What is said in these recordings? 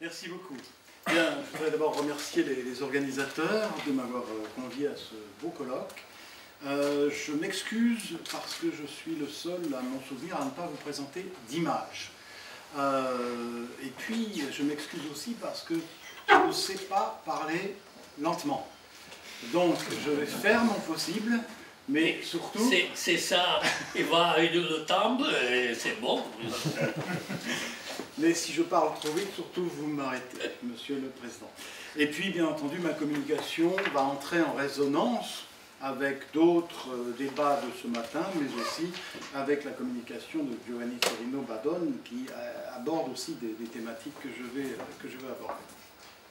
Merci beaucoup. Bien, je voudrais d'abord remercier les organisateurs de m'avoir convié à ce beau colloque. Je m'excuse parce que je suis le seul, à mon souvenir, à ne pas vous présenter d'image. Et puis, je m'excuse aussi parce que je ne sais pas parler lentement. Donc, je vais faire mon possible, mais surtout... C'est ça, il va une timbre et c'est bon. Mais si je parle trop vite, surtout vous m'arrêtez, Monsieur le Président. Et puis, bien entendu, ma communication va entrer en résonance avec d'autres débats de ce matin, mais aussi avec la communication de Giovanni Torino Badone, qui aborde aussi des thématiques que je vais aborder.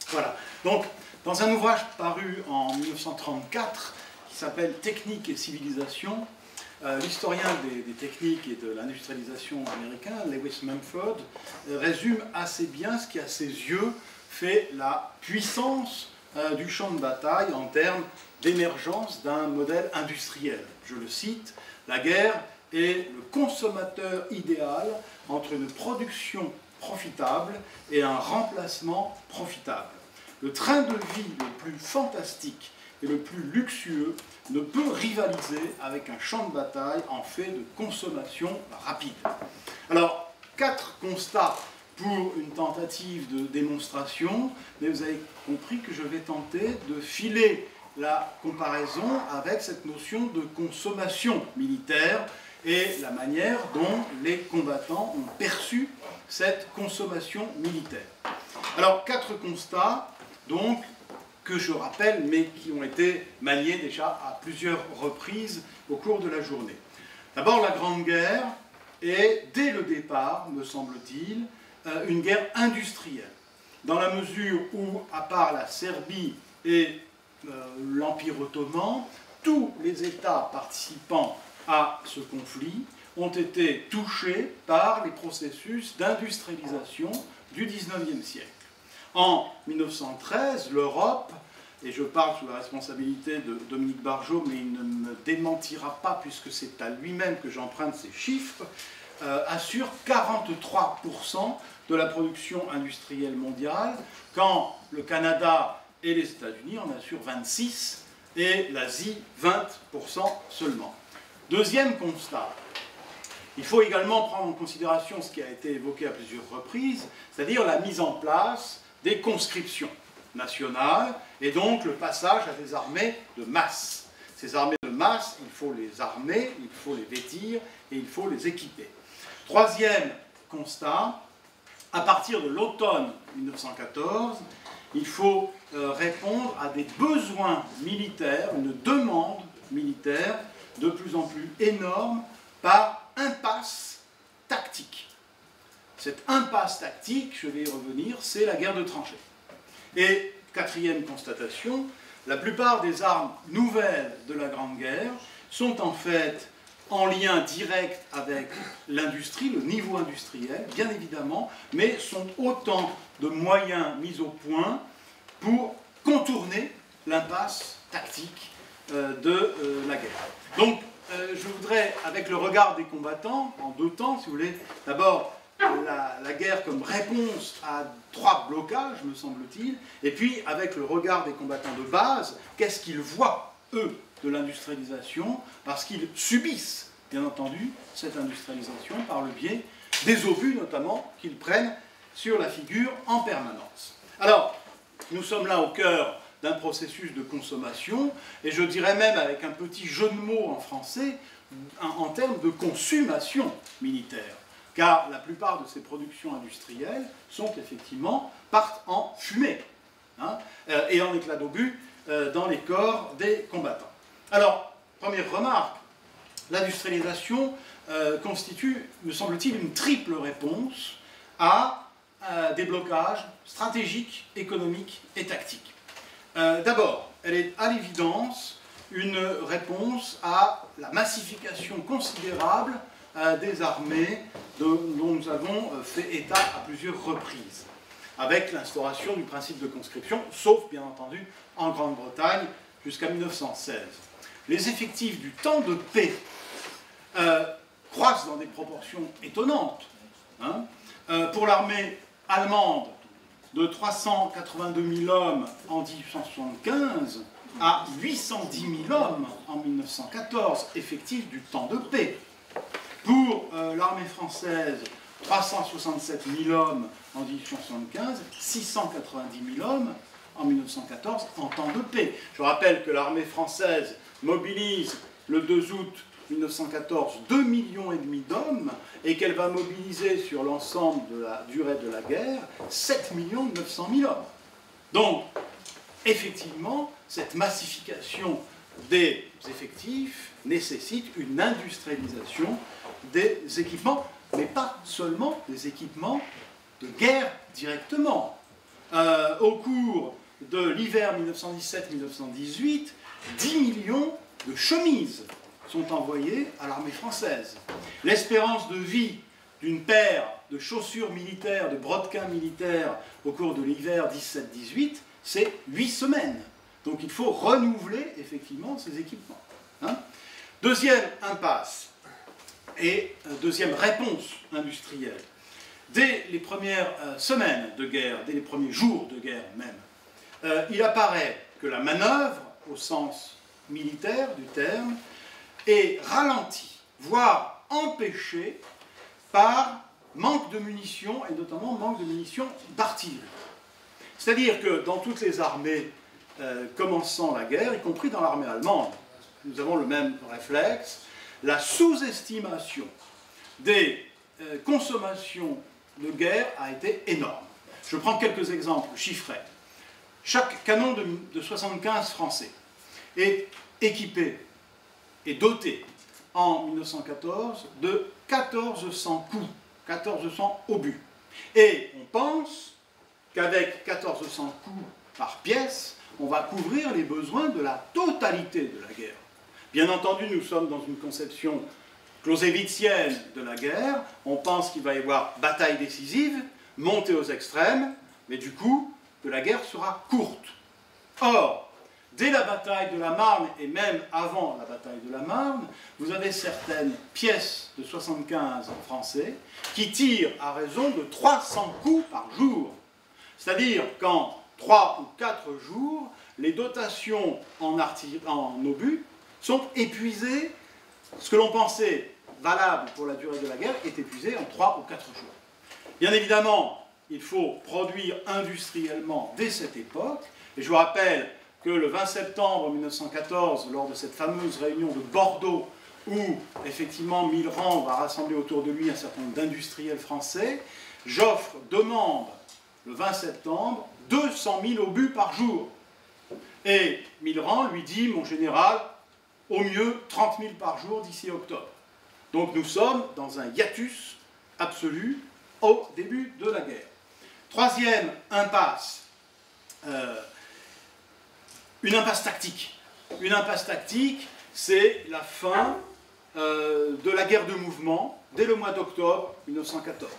Voilà. Donc, dans un ouvrage paru en 1934, qui s'appelle « Technique et civilisation », l'historien des techniques et de l'industrialisation américain, Lewis Mumford, résume assez bien ce qui, à ses yeux, fait la puissance du champ de bataille en termes d'émergence d'un modèle industriel. Je le cite, « La guerre est le consommateur idéal entre une production profitable et un remplacement profitable. Le train de vie le plus fantastique et le plus luxueux ne peut rivaliser avec un champ de bataille en fait de consommation rapide. » Alors, 4 constats pour une tentative de démonstration, mais vous avez compris que je vais tenter de filer la comparaison avec cette notion de consommation militaire et la manière dont les combattants ont perçu cette consommation militaire. Alors, 4 constats, donc, que je rappelle, mais qui ont été maniés déjà à plusieurs reprises au cours de la journée. D'abord, la Grande Guerre est, dès le départ, me semble-t-il, une guerre industrielle, dans la mesure où, à part la Serbie et l'Empire ottoman, tous les États participants à ce conflit ont été touchés par les processus d'industrialisation du XIXe siècle. En 1913, l'Europe, et je parle sous la responsabilité de Dominique Barjot, mais il ne me démentira pas puisque c'est à lui-même que j'emprunte ces chiffres, assure 43% de la production industrielle mondiale, quand le Canada et les États-Unis en assurent 26% et l'Asie 20% seulement. Deuxième constat. Il faut également prendre en considération ce qui a été évoqué à plusieurs reprises, c'est-à-dire la mise en place des conscriptions nationales et donc le passage à des armées de masse. Ces armées de masse, il faut les armer, il faut les vêtir et il faut les équiper. Troisième constat, à partir de l'automne 1914, il faut répondre à des besoins militaires, une demande militaire de plus en plus énorme par impasse tactique. Cette impasse tactique, je vais y revenir, c'est la guerre de tranchées. Et quatrième constatation, la plupart des armes nouvelles de la Grande Guerre sont en fait en lien direct avec l'industrie, le niveau industriel, bien évidemment, mais sont autant de moyens mis au point pour contourner l'impasse tactique de la guerre. Donc, je voudrais, avec le regard des combattants, en 2 temps, si vous voulez, d'abord la guerre comme réponse à 3 blocages, me semble-t-il, et puis avec le regard des combattants de base, qu'est-ce qu'ils voient, eux, de l'industrialisation, parce qu'ils subissent, bien entendu, cette industrialisation par le biais des obus, notamment, qu'ils prennent sur la figure en permanence. Alors, nous sommes là au cœur d'un processus de consommation, et je dirais même avec un petit jeu de mots en français, en termes de consommation militaire, car la plupart de ces productions industrielles sont effectivement, partent en fumée, hein, et en éclat d'obus dans les corps des combattants. Alors, première remarque, l'industrialisation constitue, me semble-t-il, une triple réponse à des blocages stratégiques, économiques et tactiques. D'abord, elle est à l'évidence une réponse à la massification considérable des armées dont nous avons fait état à plusieurs reprises, avec l'instauration du principe de conscription, sauf bien entendu en Grande-Bretagne jusqu'à 1916. Les effectifs du temps de paix croissent dans des proportions étonnantes. Hein. Pour l'armée allemande, de 382 000 hommes en 1875 à 810 000 hommes en 1914, effectifs du temps de paix. Pour l'armée française, 367 000 hommes en 1875, 690 000 hommes en 1914 en temps de paix. Je rappelle que l'armée française mobilise le 2 août 1914 2,5 millions d'hommes et qu'elle va mobiliser sur l'ensemble de la durée de la guerre 7 900 000 hommes. Donc, effectivement, cette massification des effectifs nécessite une industrialisation des équipements, mais pas seulement des équipements de guerre directement. Au cours de l'hiver 1917-1918, 10 millions de chemises sont envoyées à l'armée française. L'espérance de vie d'une paire de chaussures militaires, de brodequins militaires au cours de l'hiver 17-18, c'est 8 semaines. Donc il faut renouveler effectivement ces équipements. Hein. Deuxième impasse et deuxième réponse industrielle. Dès les premières semaines de guerre, dès les premiers jours de guerre même, il apparaît que la manœuvre, au sens militaire du terme, est ralentie, voire empêchée par manque de munitions, et notamment manque de munitions d'artillerie. C'est-à-dire que dans toutes les armées commençant la guerre, y compris dans l'armée allemande, nous avons le même réflexe, la sous-estimation des consommations de guerre a été énorme. Je prends quelques exemples chiffrés. Chaque canon de 75 français est équipé et doté en 1914 de 1400 coups, 1400 obus. Et on pense qu'avec 1400 coups par pièce, on va couvrir les besoins de la totalité de la guerre. Bien entendu, nous sommes dans une conception clausewitzienne de la guerre. On pense qu'il va y avoir bataille décisive, montée aux extrêmes, mais du coup, que la guerre sera courte. Or, dès la bataille de la Marne, et même avant la bataille de la Marne, vous avez certaines pièces de 75 français qui tirent à raison de 300 coups par jour. C'est-à-dire qu'en 3 ou 4 jours, les dotations en obus sont épuisées. Ce que l'on pensait valable pour la durée de la guerre est épuisé en 3 ou 4 jours. Bien évidemment, il faut produire industriellement dès cette époque. Et je vous rappelle que le 20 septembre 1914, lors de cette fameuse réunion de Bordeaux, où effectivement Millerand va rassembler autour de lui un certain nombre d'industriels français, Joffre demande, le 20 septembre, 200 000 obus par jour. Et Millerand lui dit, mon général, au mieux 30 000 par jour d'ici octobre. Donc nous sommes dans un hiatus absolu au début de la guerre. Troisième impasse, une impasse tactique. Une impasse tactique, c'est la fin de la guerre de mouvement dès le mois d'octobre 1914.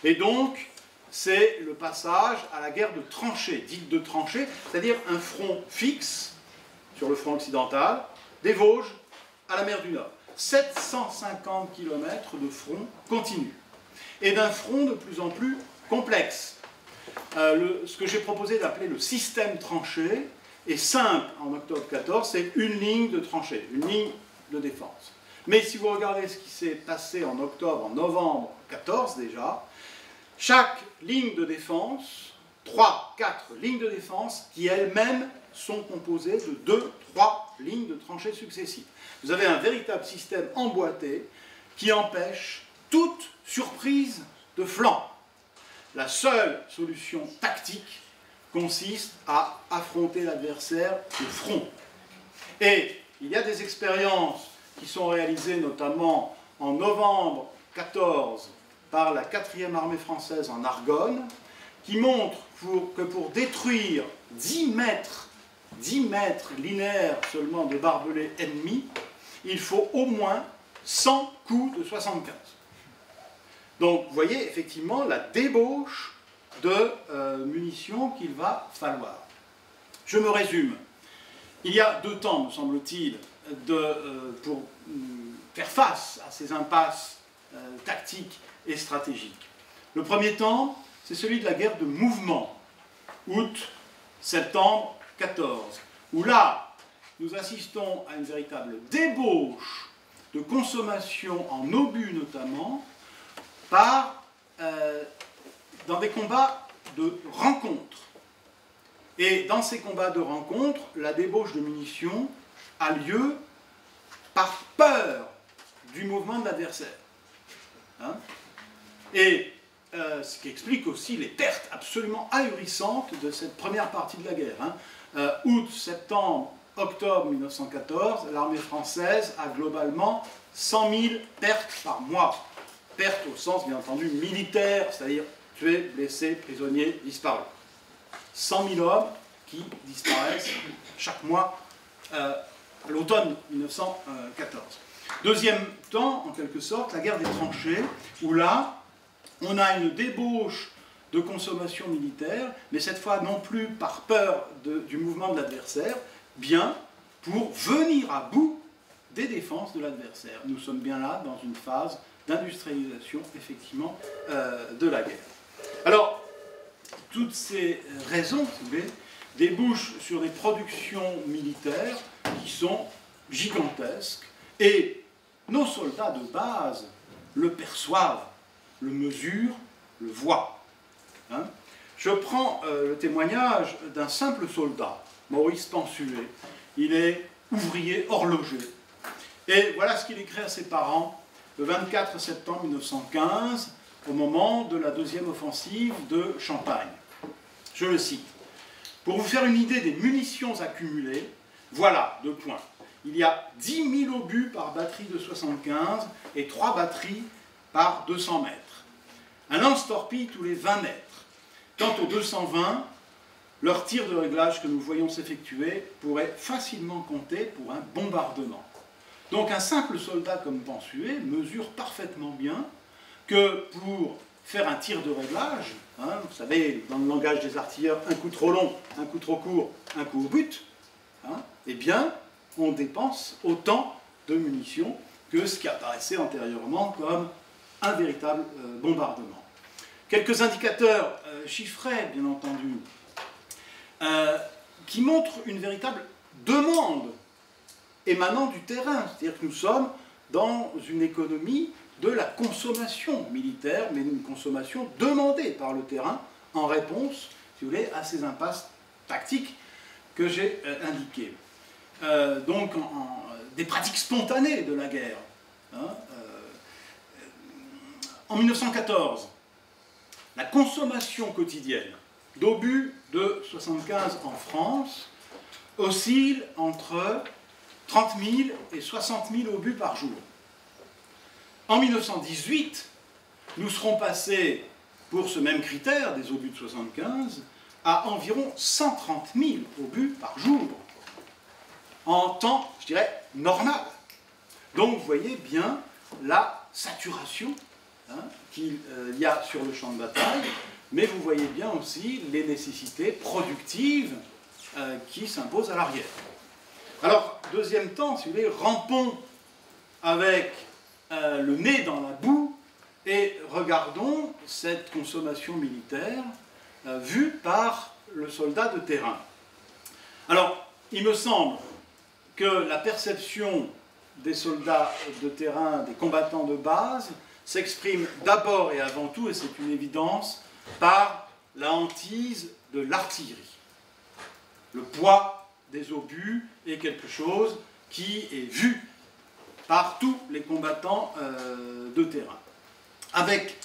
Et donc, c'est le passage à la guerre de tranchées, dite de tranchées, c'est-à-dire un front fixe sur le front occidental, des Vosges à la mer du Nord. 750 km de front continu. Et d'un front de plus en plus complexe. Ce que j'ai proposé d'appeler le système tranché est simple en octobre 14, c'est une ligne de tranchée, une ligne de défense. Mais si vous regardez ce qui s'est passé en octobre, en novembre 14 déjà, chaque ligne de défense, 3, 4 lignes de défense qui elles-mêmes sont composées de 2, 3 lignes de tranchées successives. Vous avez un véritable système emboîté qui empêche toute surprise de flanc. La seule solution tactique consiste à affronter l'adversaire de front. Et il y a des expériences qui sont réalisées notamment en novembre 14 par la 4e armée française en Argonne, qui montrent que pour détruire 10 mètres linéaires seulement de barbelés ennemis, il faut au moins 100 coups de 75. Donc vous voyez effectivement la débauche de munitions qu'il va falloir. Je me résume. Il y a 2 temps, me semble-t-il, pour faire face à ces impasses tactiques et stratégiques. Le premier temps, c'est celui de la guerre de mouvement, août-septembre 14, où là, nous assistons à une véritable débauche de consommation en obus notamment, dans des combats de rencontres. Et dans ces combats de rencontres, la débauche de munitions a lieu par peur du mouvement de l'adversaire. Hein? Et ce qui explique aussi les pertes absolument ahurissantes de cette première partie de la guerre. Hein. Août, septembre, octobre 1914, l'armée française a globalement 100 000 pertes par mois. Pertes au sens, bien entendu, militaire, c'est-à-dire tués, blessés, prisonniers, disparus. 100 000 hommes qui disparaissent chaque mois à l'automne 1914. Deuxième temps, en quelque sorte, la guerre des tranchées, où là, on a une débauche de consommation militaire, mais cette fois non plus par peur du mouvement de l'adversaire, bien pour venir à bout des défenses de l'adversaire. Nous sommes bien là dans une phase d'industrialisation, effectivement, de la guerre. Alors, toutes ces raisons, si vous voulez, débouchent sur des productions militaires qui sont gigantesques, et nos soldats de base le perçoivent, le mesurent, le voient. Hein? Je prends le témoignage d'un simple soldat, Maurice Pansuet. Il est ouvrier horloger. Et voilà ce qu'il écrit à ses parents le 24 septembre 1915, au moment de la deuxième offensive de Champagne. Je le cite. « Pour vous faire une idée des munitions accumulées, voilà, 2 points. Il y a 10 000 obus par batterie de 75 et 3 batteries par 200 mètres. Un lance-torpille tous les 20 mètres. Quant aux 220, leur tir de réglage que nous voyons s'effectuer pourrait facilement compter pour un bombardement. » Donc un simple soldat comme Pansuet mesure parfaitement bien que pour faire un tir de réglage, hein, vous savez, dans le langage des artilleurs, un coup trop long, un coup trop court, un coup au but, hein, eh bien, on dépense autant de munitions que ce qui apparaissait antérieurement comme un véritable bombardement. Quelques indicateurs chiffrés, bien entendu, qui montrent une véritable demande émanant du terrain. C'est-à-dire que nous sommes dans une économie de la consommation militaire, mais une consommation demandée par le terrain en réponse, si vous voulez, à ces impasses tactiques que j'ai indiquées. Donc, des pratiques spontanées de la guerre. Hein, en 1914, la consommation quotidienne d'obus de 75 en France oscille entre 30 000 et 60 000 obus par jour. En 1918, nous serons passés, pour ce même critère des obus de 75, à environ 130 000 obus par jour, en temps, je dirais, normal. Donc vous voyez bien la saturation qu'il y a sur le champ de bataille, mais vous voyez bien aussi les nécessités productives qui s'imposent à l'arrière. Alors, deuxième temps, si vous voulez, rampons avec le nez dans la boue et regardons cette consommation militaire vue par le soldat de terrain. Alors, il me semble que la perception des soldats de terrain, des combattants de base, s'exprime d'abord et avant tout, et c'est une évidence, par la hantise de l'artillerie. Le poids des obus est quelque chose qui est vu par tous les combattants de terrain. Avec,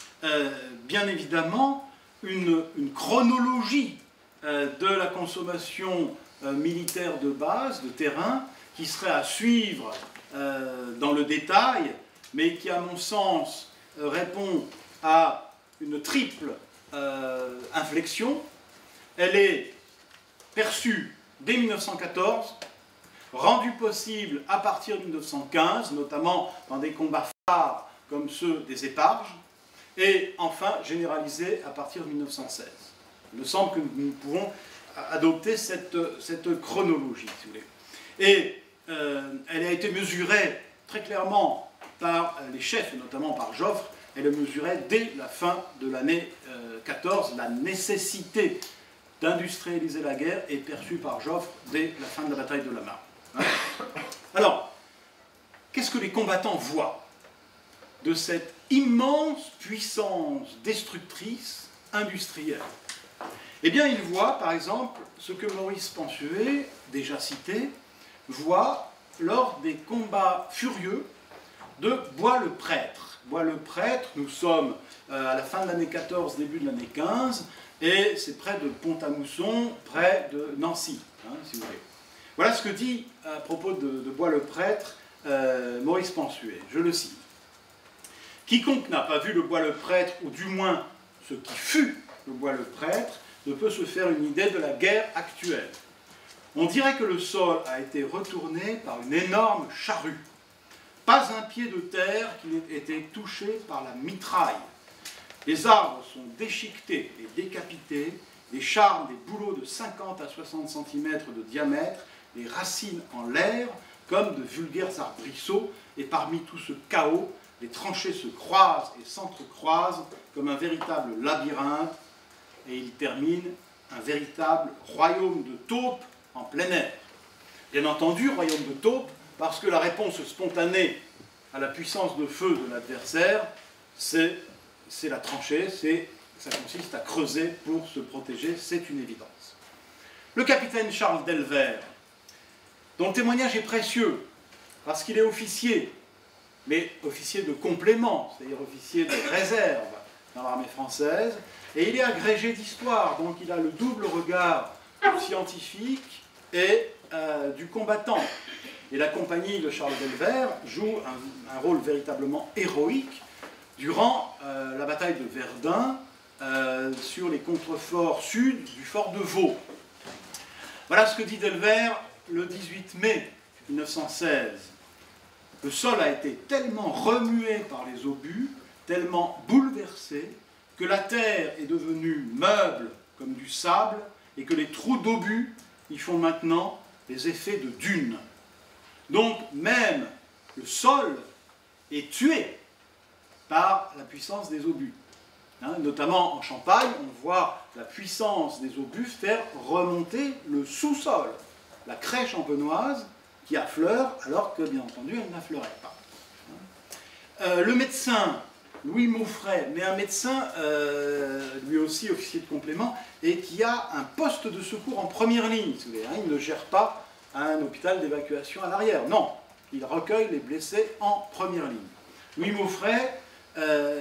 bien évidemment, une chronologie de la consommation militaire de base, de terrain, qui serait à suivre dans le détail, mais qui, à mon sens, répond à une triple inflexion. Elle est perçue dès 1914, rendue possible à partir de 1915, notamment dans des combats phares comme ceux des éparges, et enfin généralisée à partir de 1916. Il me semble que nous pouvons adopter cette chronologie, si vous voulez. Et elle a été mesurée très clairement par les chefs, et notamment par Joffre. elle mesurait dès la fin de l'année 14 la nécessité d'industrialiser la guerre est perçue par Joffre dès la fin de la bataille de la Marne. Hein? Alors, qu'est-ce que les combattants voient de cette immense puissance destructrice industrielle? Eh bien, ils voient, par exemple, ce que Maurice Pensuet, déjà cité, voit lors des combats furieux de Bois-le-Prêtre. Bois-le-Prêtre, nous sommes à la fin de l'année 14, début de l'année 15, et c'est près de Pont-à-Mousson, près de Nancy, hein, si vous voulez. Voilà ce que dit à propos de Bois-le-Prêtre Maurice Pensuet. Je le cite. « Quiconque n'a pas vu le Bois-le-Prêtre, ou du moins ce qui fut le Bois-le-Prêtre, ne peut se faire une idée de la guerre actuelle. On dirait que le sol a été retourné par une énorme charrue. Pas un pied de terre qui n'ait été touché par la mitraille. Les arbres sont déchiquetés et décapités, les charmes des bouleaux de 50 à 60 cm de diamètre, les racines en l'air, comme de vulgaires arbrisseaux, et parmi tout ce chaos, les tranchées se croisent et s'entrecroisent comme un véritable labyrinthe, et il termine un véritable royaume de taupes en plein air. Bien entendu, royaume de taupes, parce que la réponse spontanée à la puissance de feu de l'adversaire, c'est la tranchée, ça consiste à creuser pour se protéger, c'est une évidence. Le capitaine Charles Delvert, dont le témoignage est précieux, parce qu'il est officier, mais officier de complément, c'est-à-dire officier de réserve dans l'armée française, et il est agrégé d'histoire, donc il a le double regard du scientifique et du combattant. Et la compagnie de Charles Delvert joue un rôle véritablement héroïque durant la bataille de Verdun sur les contreforts sud du fort de Vaux. Voilà ce que dit Delvert le 18 mai 1916. Le sol a été tellement remué par les obus, tellement bouleversé, que la terre est devenue meuble comme du sable et que les trous d'obus y font maintenant les effets de dunes. Donc même le sol est tué par la puissance des obus. Hein, notamment en Champagne, on voit la puissance des obus faire remonter le sous-sol, la craie champenoise qui affleure alors que, bien entendu, elle n'affleurait pas. Le médecin Louis Mauffret, mais un médecin, lui aussi officier de complément, et qui a un poste de secours en première ligne. Si vous voulez, hein, il ne gère pas un hôpital d'évacuation à l'arrière. Non, il recueille les blessés en première ligne. Louis Mauffret,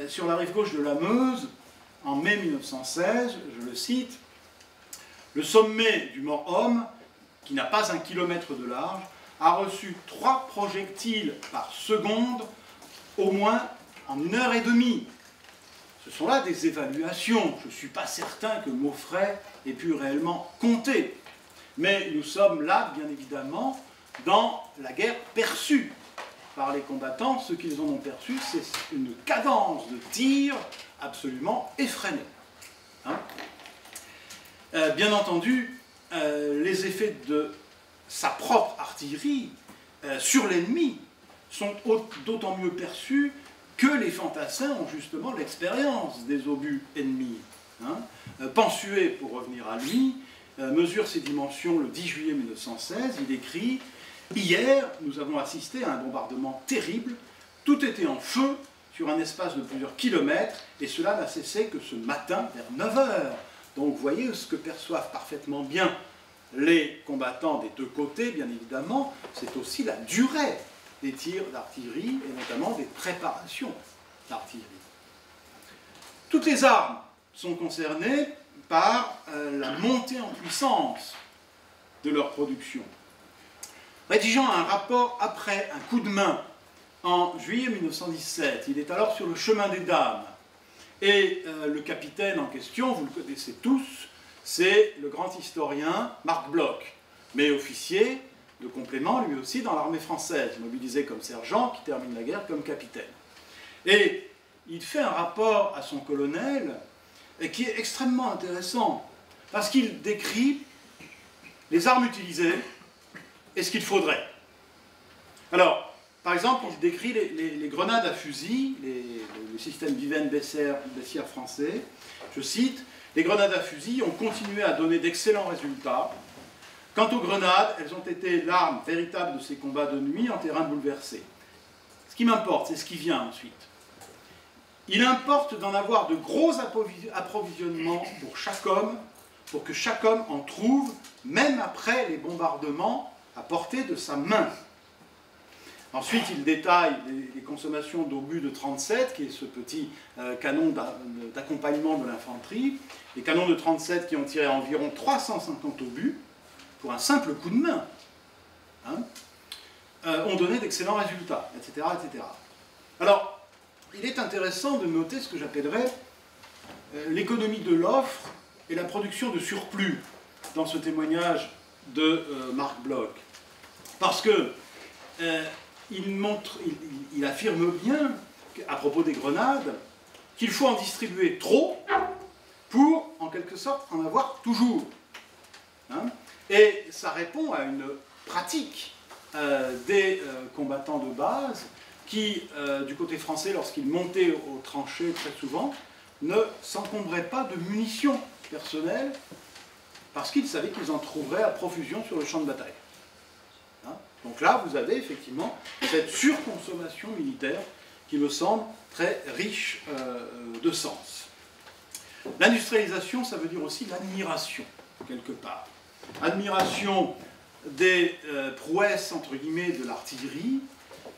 sur la rive gauche de la Meuse, en mai 1916, je le cite, « Le sommet du Mort-Homme, qui n'a pas 1 kilomètre de large, a reçu 3 projectiles par seconde, au moins en 1h30. Ce sont là des évaluations. Je ne suis pas certain que Mauffret ait pu réellement compter. Mais nous sommes là, bien évidemment, dans la guerre perçue par les combattants. Ce qu'ils en ont perçu, c'est une cadence de tir absolument effrénée. Hein? Bien entendu, les effets de sa propre artillerie sur l'ennemi sont d'autant mieux perçus que les fantassins ont justement l'expérience des obus ennemis. Hein. Pensuet, pour revenir à lui, mesure ses dimensions le 10 juillet 1916, il écrit « Hier, nous avons assisté à un bombardement terrible, tout était en feu sur un espace de plusieurs kilomètres, et cela n'a cessé que ce matin vers 9 h. Donc vous voyez ce que perçoivent parfaitement bien les combattants des deux côtés, bien évidemment, c'est aussi la durée des tirs d'artillerie et notamment des préparations d'artillerie. Toutes les armes sont concernées par la montée en puissance de leur production. Rédigeant un rapport après un coup de main en juillet 1917, il est alors sur le chemin des Dames, et le capitaine en question, vous le connaissez tous, c'est le grand historien Marc Bloch, mais officier de complément, lui aussi, dans l'armée française, mobilisé comme sergent, qui termine la guerre comme capitaine. Et il fait un rapport à son colonel qui est extrêmement intéressant, parce qu'il décrit les armes utilisées et ce qu'il faudrait. Alors, par exemple, il décrit les grenades à fusil, le système Viven-Bessières français. Je cite, « Les grenades à fusil ont continué à donner d'excellents résultats. Quant aux grenades, elles ont été l'arme véritable de ces combats de nuit en terrain bouleversé. Ce qui m'importe, c'est ce qui vient ensuite. Il importe d'en avoir de gros approvisionnements pour chaque homme, pour que chaque homme en trouve, même après les bombardements, à portée de sa main. » Ensuite, il détaille les consommations d'obus de 37, qui est ce petit canon d'accompagnement de l'infanterie. Les canons de 37 qui ont tiré environ 350 obus, pour un simple coup de main, hein, ont donné d'excellents résultats, etc., etc. Alors, il est intéressant de noter ce que j'appellerais l'économie de l'offre et la production de surplus dans ce témoignage de Marc Bloch. Parce que il affirme bien, à propos des grenades, qu'il faut en distribuer trop pour, en quelque sorte, en avoir toujours. Hein? Et ça répond à une pratique des combattants de base qui, du côté français, lorsqu'ils montaient aux tranchées très souvent, ne s'encombraient pas de munitions personnelles parce qu'ils savaient qu'ils en trouveraient à profusion sur le champ de bataille. Hein? Donc là, vous avez effectivement cette surconsommation militaire qui me semble très riche de sens. L'industrialisation, ça veut dire aussi l'admiration, quelque part. Admiration des prouesses, entre guillemets, de l'artillerie,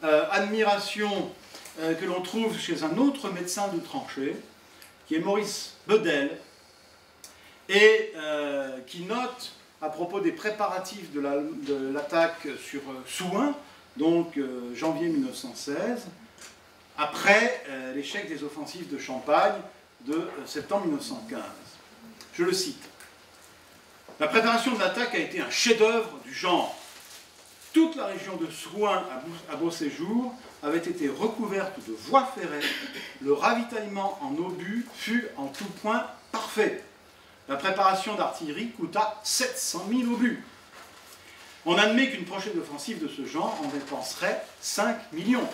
admiration que l'on trouve chez un autre médecin de tranchée, qui est Maurice Bedel, et qui note, à propos des préparatifs de l'attaque sur Souin, donc janvier 1916, après l'échec des offensives de Champagne de septembre 1915. Je le cite. La préparation de l'attaque a été un chef-d'œuvre du genre. Toute la région de Souin à Beauséjour avait été recouverte de voies ferrées. Le ravitaillement en obus fut en tout point parfait. La préparation d'artillerie coûta 700 000 obus. On admet qu'une prochaine offensive de ce genre en dépenserait 5 millions.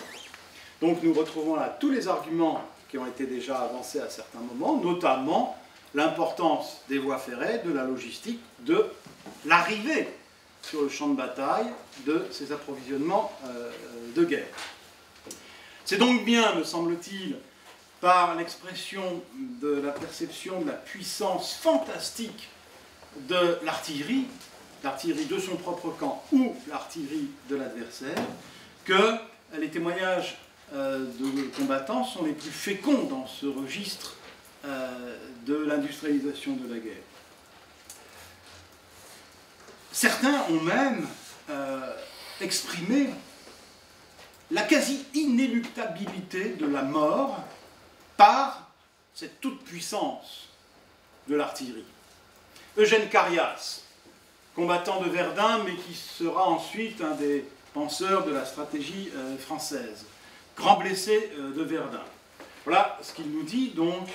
Donc nous retrouvons là tous les arguments qui ont été déjà avancés à certains moments, notamment l'importance des voies ferrées, de la logistique, de l'arrivée sur le champ de bataille de ces approvisionnements de guerre. C'est donc bien, me semble-t-il, par l'expression de la perception de la puissance fantastique de l'artillerie de son propre camp ou l'artillerie de l'adversaire, que les témoignages de combattants sont les plus féconds dans ce registre de l'industrialisation de la guerre. Certains ont même exprimé la quasi-inéluctabilité de la mort par cette toute-puissance de l'artillerie. Eugène Carias, combattant de Verdun, mais qui sera ensuite un des penseurs de la stratégie française, grand blessé de Verdun. Voilà ce qu'il nous dit, donc,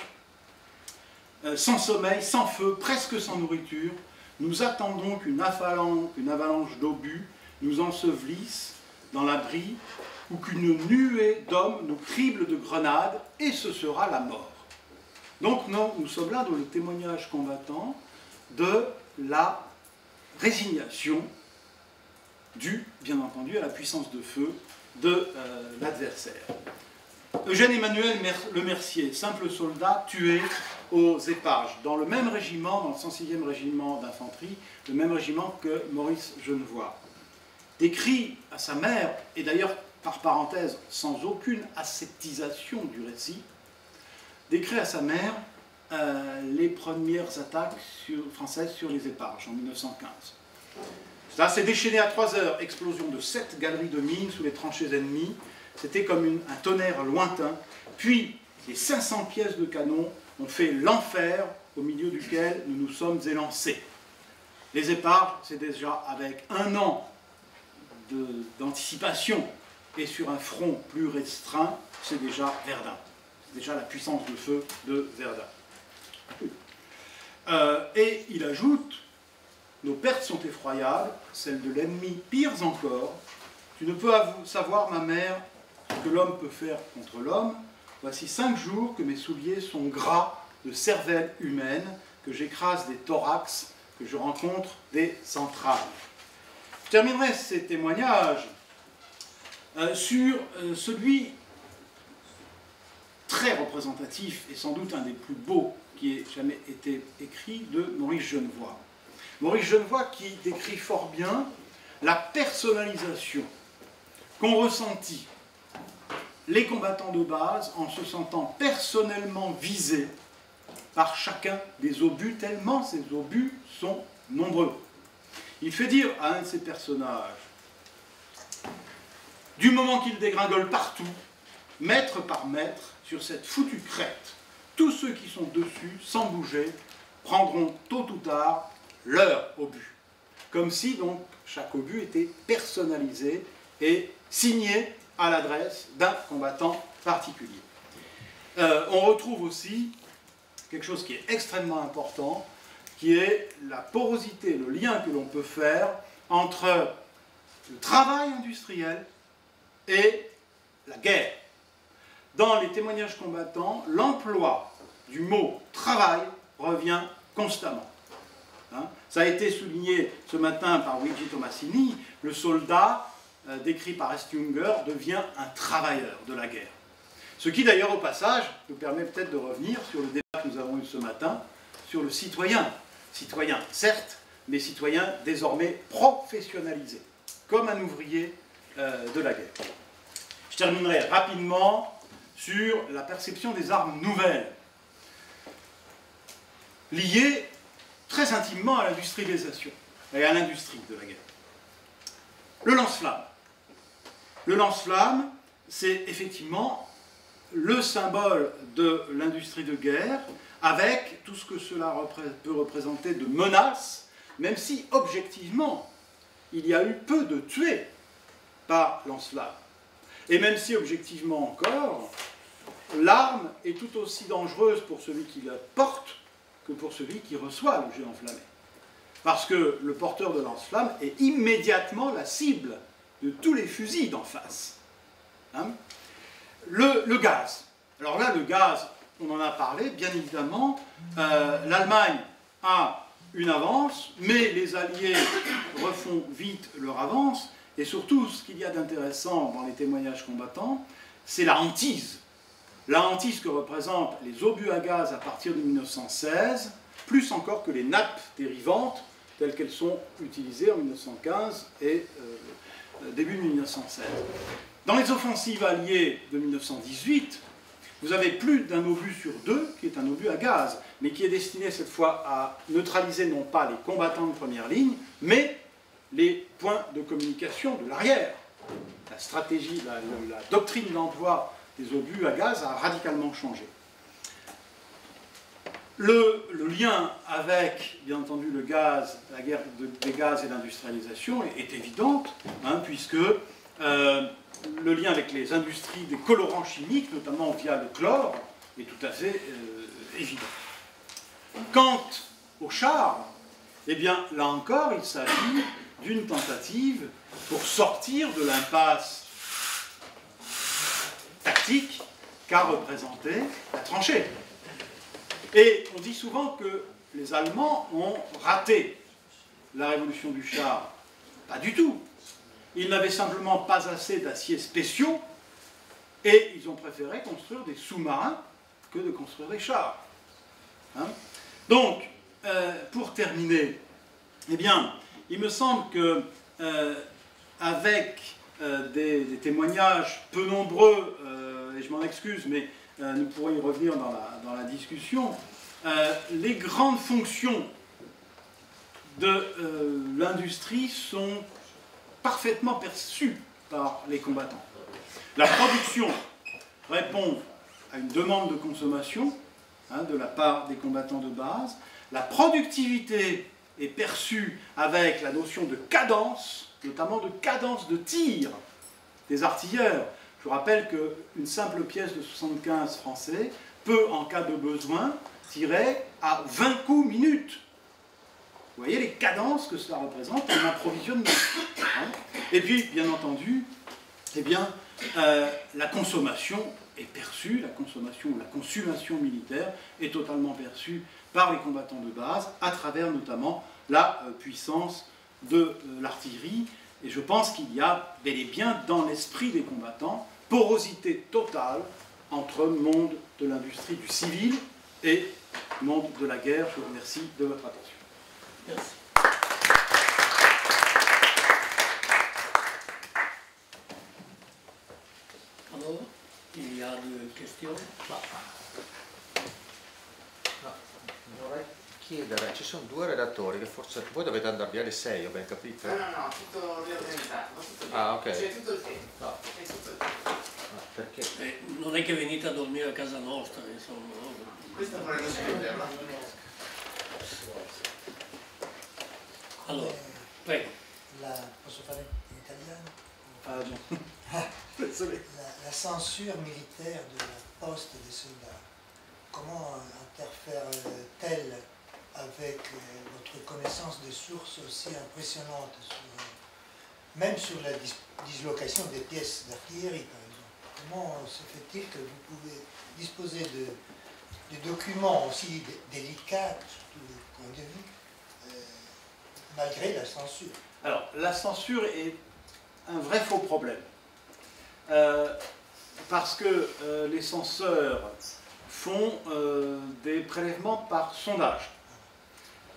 sans sommeil, sans feu, presque sans nourriture, nous attendons qu'une avalanche d'obus nous ensevelisse dans l'abri ou qu'une nuée d'hommes nous crible de grenades, et ce sera la mort. Donc nous sommes là dans le témoignage combattant de la résignation due, bien entendu, à la puissance de feu de l'adversaire. Eugène Emmanuel Le Mercier, simple soldat tué aux Éparges, dans le même régiment, dans le 106e régiment d'infanterie, le même régiment que Maurice Genevoix, décrit à sa mère, et d'ailleurs par parenthèse, sans aucune aseptisation du récit, décrit à sa mère les premières attaques françaises sur les Éparges en 1915. Ça s'est déchaîné à 3 heures, explosion de 7 galeries de mines sous les tranchées ennemies. C'était comme un tonnerre lointain. Puis, les 500 pièces de canon ont fait l'enfer au milieu duquel nous nous sommes élancés. Les Éparges, c'est déjà avec 1 an d'anticipation et sur un front plus restreint, c'est déjà Verdun. C'est déjà la puissance de feu de Verdun. Et il ajoute, nos pertes sont effroyables, celles de l'ennemi pires encore. tu ne peux savoir, ma mère, ce que l'homme peut faire contre l'homme. Voici 5 jours que mes souliers sont gras de cervelle humaine, que j'écrase des thorax, que je rencontre des centrales. Je terminerai ces témoignages sur celui très représentatif et sans doute un des plus beaux qui ait jamais été écrit de Maurice Genevoix. Maurice Genevoix qui décrit fort bien la personnalisation qu'ont ressentie les combattants de base en se sentant personnellement visés par chacun des obus, tellement ces obus sont nombreux. Il fait dire à un de ces personnages, du moment qu'il dégringole partout, mètre par mètre, sur cette foutue crête, tous ceux qui sont dessus, sans bouger, prendront tôt ou tard leur obus. Comme si donc chaque obus était personnalisé et signé à l'adresse d'un combattant particulier. On retrouve aussi quelque chose qui est extrêmement important, qui est la porosité, le lien que l'on peut faire entre le travail industriel et la guerre. Dans les témoignages combattants, l'emploi du mot « travail » revient constamment. Ça a été souligné ce matin par Luigi Tomassini, le soldat, décrit par Estiunger, devient un travailleur de la guerre. Ce qui d'ailleurs au passage nous permet peut-être de revenir sur le débat que nous avons eu ce matin, sur le citoyen. Citoyen certes, mais citoyen désormais professionnalisé, comme un ouvrier de la guerre. Je terminerai rapidement sur la perception des armes nouvelles, liées très intimement à l'industrialisation et à l'industrie de la guerre. Le lance-flamme. Le lance-flamme, c'est effectivement le symbole de l'industrie de guerre, avec tout ce que cela peut représenter de menaces, même si objectivement, il y a eu peu de tués par lance-flamme. Et même si objectivement encore, l'arme est tout aussi dangereuse pour celui qui la porte que pour celui qui reçoit l'objet enflammé. Parce que le porteur de lance-flamme est immédiatement la cible de tous les fusils d'en face. Le gaz. Alors là, le gaz, on en a parlé, bien évidemment. L'Allemagne a une avance, mais les Alliés refont vite leur avance. Et surtout, ce qu'il y a d'intéressant dans les témoignages combattants, c'est la hantise. La hantise que représentent les obus à gaz à partir de 1916, plus encore que les nappes dérivantes, telles qu'elles sont utilisées en 1915 et début 1916. Dans les offensives alliées de 1918, vous avez plus d'un obus sur 2 qui est un obus à gaz, mais qui est destiné cette fois à neutraliser non pas les combattants de première ligne, mais les points de communication de l'arrière. La stratégie, la doctrine d'emploi des obus à gaz a radicalement changé. Le lien avec, bien entendu, le gaz, la guerre des gaz et l'industrialisation est évidente, puisque le lien avec les industries des colorants chimiques, notamment via le chlore, est tout à fait évident. Quant au char, eh bien, là encore, il s'agit d'une tentative pour sortir de l'impasse tactique qu'a représenté la tranchée. Et on dit souvent que les Allemands ont raté la révolution du char. Pas du tout. Ils n'avaient simplement pas assez d'aciers spéciaux et ils ont préféré construire des sous-marins que de construire des chars. Donc, pour terminer, eh bien, il me semble que avec des témoignages peu nombreux, et je m'en excuse, mais nous pourrons y revenir dans la discussion, les grandes fonctions de l'industrie sont parfaitement perçues par les combattants. La production répond à une demande de consommation de la part des combattants de base. La productivité est perçue avec la notion de cadence, notamment de cadence de tir des artilleurs. Je vous rappelle qu'une simple pièce de 75 français peut, en cas de besoin, tirer à 20 coups minutes. Vous voyez les cadences que cela représente en approvisionnement. Hein. Et puis, bien entendu, eh bien, la consommation est perçue, la consommation militaire est totalement perçue par les combattants de base, à travers notamment la puissance de l'artillerie. Et je pense qu'il y a bel et bien dans l'esprit des combattants porosité totale entre monde de l'industrie du civil et monde de la guerre. Je vous remercie de votre attention. Merci. Alors, il y a des questions? Vorrei chiedere, ci sono due relatori che forse voi dovete andare via alle 6, ho ben capito? No, tutto riorganizzato, tutto bene. Ah, ok. C'è tutto il tempo. No. C'è tutto il tempo. Perché? Non è che venite a dormire a casa nostra, insomma. No? Questo vorrei spenderlo. Allora, prego. Posso fare in italiano? Ah, bon. Désolé. La censure militaire de la poste des soldats, comment interfère-t-elle avec votre connaissance des sources aussi impressionnantes, même sur la dislocation des pièces d'artillerie, par exemple? Comment se fait-il que vous pouvez disposer de documents aussi délicats, sur tous les points de vue, malgré la censure? Alors, la censure est un vrai faux problème. Parce que les censeurs font des prélèvements par sondage.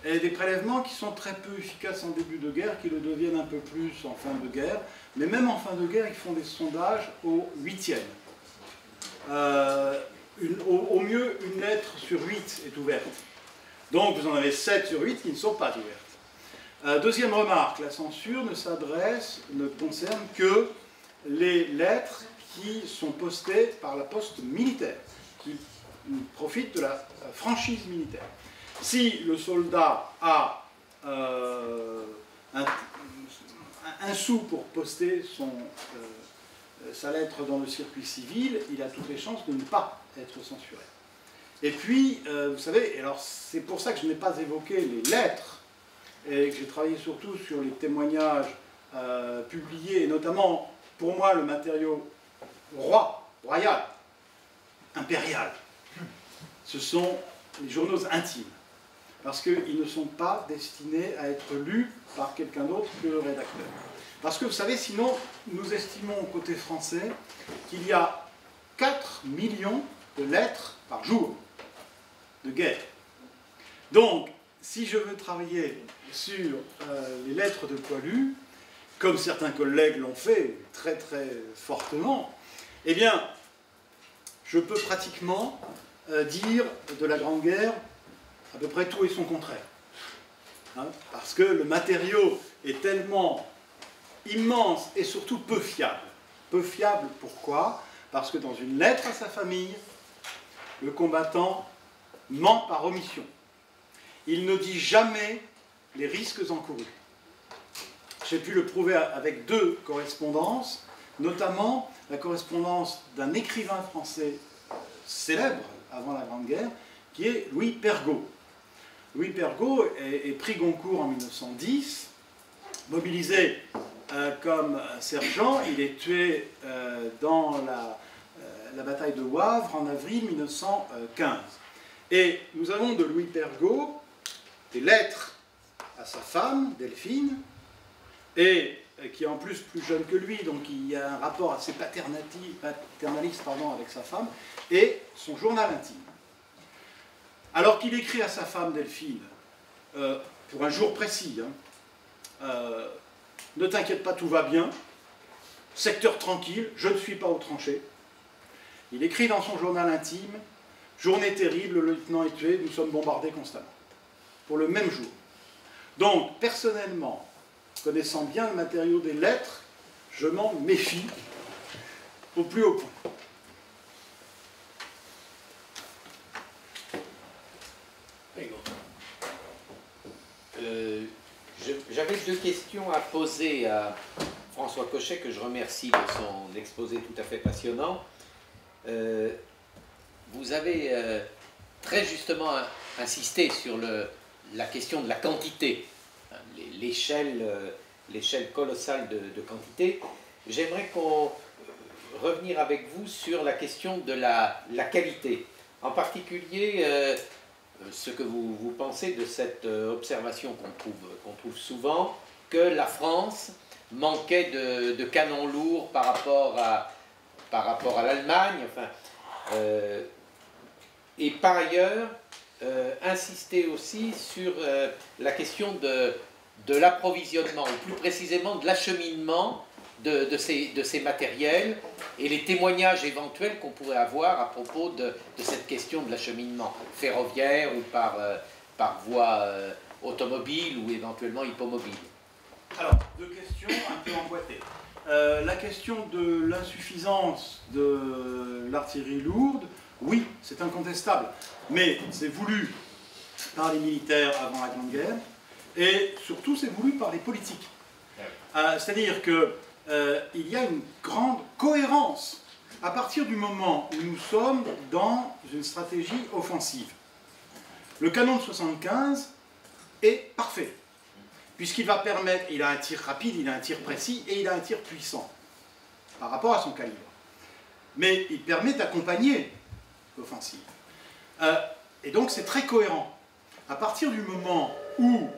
Et des prélèvements qui sont très peu efficaces en début de guerre, qui le deviennent un peu plus en fin de guerre. Mais même en fin de guerre, ils font des sondages au 8e. Au mieux, une lettre sur 8 est ouverte. Donc vous en avez 7 sur 8 qui ne sont pas ouvertes. Deuxième remarque, la censure ne concerne que les lettres qui sont postées par la poste militaire, qui profitent de la franchise militaire. Si le soldat a un sou pour poster sa lettre dans le circuit civil, il a toutes les chances de ne pas être censuré. Et puis, vous savez, alors c'est pour ça que je n'ai pas évoqué les lettres, et que j'ai travaillé surtout sur les témoignages publiés, et notamment, pour moi, le matériau royal, impérial. Ce sont les journaux intimes, parce qu'ils ne sont pas destinés à être lus par quelqu'un d'autre que le rédacteur. Parce que, vous savez, sinon, nous estimons, côté français, qu'il y a 4 millions de lettres par jour de guerre. Donc, si je veux travailler sur les lettres de poilus, comme certains collègues l'ont fait très très fortement, eh bien, je peux pratiquement dire de la Grande Guerre à peu près tout et son contraire. Hein, parce que le matériau est tellement immense et surtout peu fiable. Peu fiable, pourquoi? Parce que dans une lettre à sa famille, le combattant ment par omission. Il ne dit jamais les risques encourus. J'ai pu le prouver avec 2 correspondances, notamment la correspondance d'un écrivain français célèbre avant la Grande Guerre, qui est Louis Pergaud. Louis Pergaud est prix Goncourt en 1910, mobilisé comme sergent. Il est tué dans la bataille de Wavre en avril 1915. Et nous avons de Louis Pergaud des lettres à sa femme, Delphine, et qui est en plus jeune que lui, donc il y a un rapport assez paternaliste avec sa femme, et son journal intime. Alors qu'il écrit à sa femme Delphine, pour un jour précis, ne t'inquiète pas, tout va bien, secteur tranquille, je ne suis pas aux tranchées. Il écrit dans son journal intime, journée terrible, le lieutenant est tué, nous sommes bombardés constamment. Pour le même jour. Donc, personnellement, connaissant bien le matériau des lettres, je m'en méfie au plus haut point. J'avais 2 questions à poser à François Cochet, que je remercie de son exposé tout à fait passionnant. Vous avez très justement insisté sur la question de la quantité, hein, l'échelle colossale de quantité. J'aimerais revenir avec vous sur la question de la qualité. En particulier, ce que vous pensez de cette observation qu'on trouve souvent, que la France manquait de canons lourds par rapport à l'Allemagne, enfin, et par ailleurs, insister aussi sur la question de l'approvisionnement, ou plus précisément de l'acheminement de ces matériels, et les témoignages éventuels qu'on pourrait avoir à propos de cette question de l'acheminement ferroviaire ou par voie automobile ou éventuellement hippomobile. Alors, deux questions un peu emboîtées. La question de l'insuffisance de l'artillerie lourde, oui, c'est incontestable, mais c'est voulu par les militaires avant la Grande Guerre, et surtout c'est voulu par les politiques. C'est-à-dire qu'il y a une grande cohérence à partir du moment où nous sommes dans une stratégie offensive. Le canon de 75 est parfait, puisqu'il va permettre, il a un tir rapide, il a un tir précis et il a un tir puissant par rapport à son calibre. Mais il permet d'accompagner l'offensive. Et donc c'est très cohérent. À partir du moment où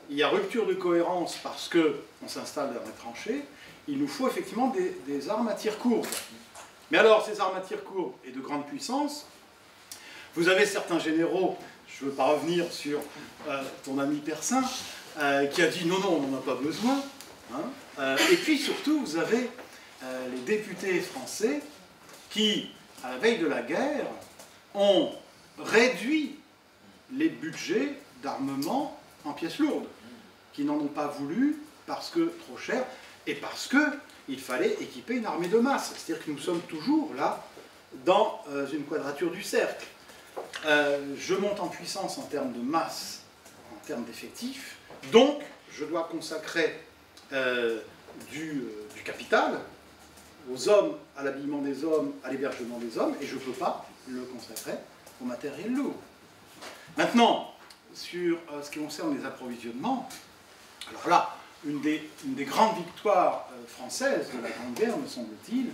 il y a rupture de cohérence parce qu'on s'installe dans les tranchées, il nous faut effectivement des armes à tir court. Mais alors, ces armes à tir court et de grande puissance, vous avez certains généraux, je ne veux pas revenir sur ton ami Persin, qui a dit non, non, on n'en a pas besoin. Hein. Et puis surtout, vous avez les députés français qui, à la veille de la guerre, ont réduit les budgets d'armement en pièces lourdes, qui n'en ont pas voulu parce que trop cher, et parce qu'il fallait équiper une armée de masse. C'est-à-dire que nous sommes toujours là, dans une quadrature du cercle. Je monte en puissance en termes de masse, en termes d'effectifs, donc je dois consacrer du capital aux hommes, à l'habillement des hommes, à l'hébergement des hommes, et je ne peux pas le consacrer au matériel lourd. Maintenant, sur ce qui concerne les approvisionnements, alors là, une des grandes victoires françaises de la Grande Guerre, me semble-t-il,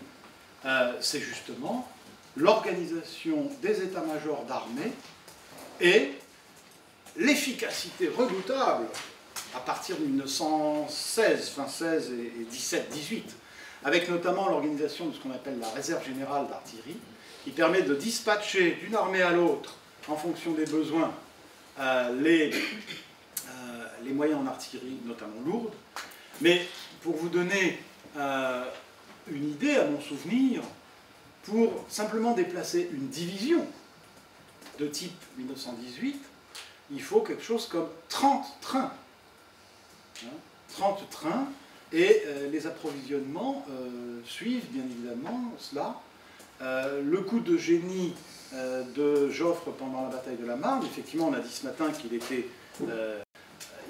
c'est justement l'organisation des états-majors d'armée et l'efficacité redoutable à partir de 1916, fin 16 et 17-18, avec notamment l'organisation de ce qu'on appelle la réserve générale d'artillerie, qui permet de dispatcher d'une armée à l'autre, en fonction des besoins, les moyens en artillerie, notamment lourde. Mais pour vous donner une idée, à mon souvenir, pour simplement déplacer une division de type 1918, il faut quelque chose comme 30 trains. Hein, 30 trains, et les approvisionnements suivent bien évidemment cela. Le coup de génie de Joffre pendant la bataille de la Marne, effectivement on a dit ce matin qu'il était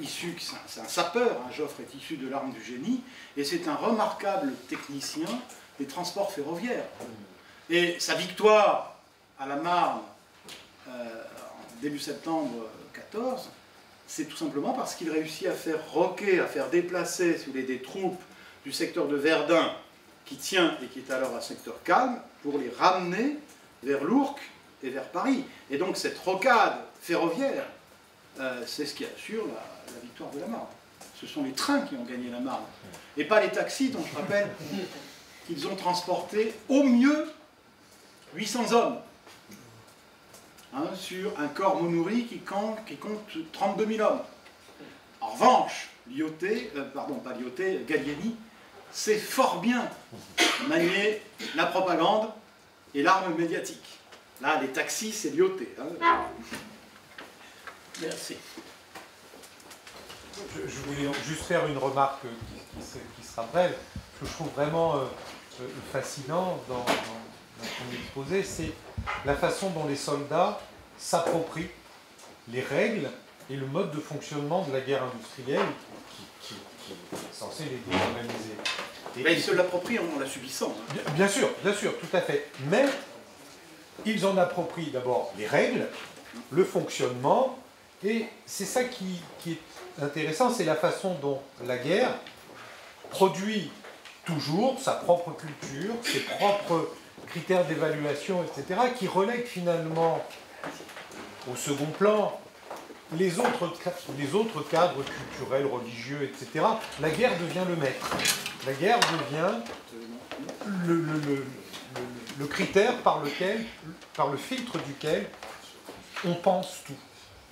issu, c'est un sapeur, hein, Joffre est issu de l'arme du génie, et c'est un remarquable technicien des transports ferroviaires. Et sa victoire à la Marne, début septembre 14, c'est tout simplement parce qu'il réussit à faire roquer, à faire déplacer si vous voulez, des troupes du secteur de Verdun, qui tient et qui est alors un secteur calme, pour les ramener vers l'Ourcq et vers Paris. Et donc cette rocade ferroviaire, c'est ce qui assure la victoire de la Marne. Ce sont les trains qui ont gagné la Marne, et pas les taxis dont je rappelle qu'ils ont transporté au mieux 800 hommes, hein, sur un corps monouri qui compte 32 000 hommes. En revanche, Gallieni sait fort bien manier la propagande et l'arme médiatique. Là, les taxis, c'est Lyoté. Hein. Merci. Je voulais juste faire une remarque qui sera brève. Ce que je trouve vraiment fascinant dans ton exposé, c'est la façon dont les soldats s'approprient les règles et le mode de fonctionnement de la guerre industrielle qui est censé les désorganiser. Mais ils se l'approprient en la subissant. Hein. Bien sûr, tout à fait. Mais ils en approprient d'abord les règles, le fonctionnement, Et c'est ça qui est intéressant, c'est la façon dont la guerre produit toujours sa propre culture, ses propres critères d'évaluation, etc., qui relèguent finalement au second plan les autres cadres culturels, religieux, etc. La guerre devient le maître. La guerre devient le critère par le filtre duquel on pense tout.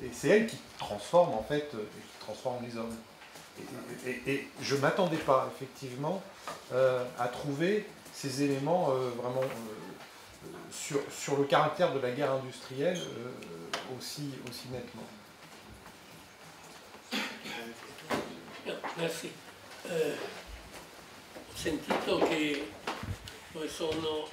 Et c'est elle qui transforme, en fait, qui transforme les hommes. Et je ne m'attendais pas, effectivement, à trouver ces éléments vraiment sur le caractère de la guerre industrielle aussi nettement. Merci. Ho sentito che noi sono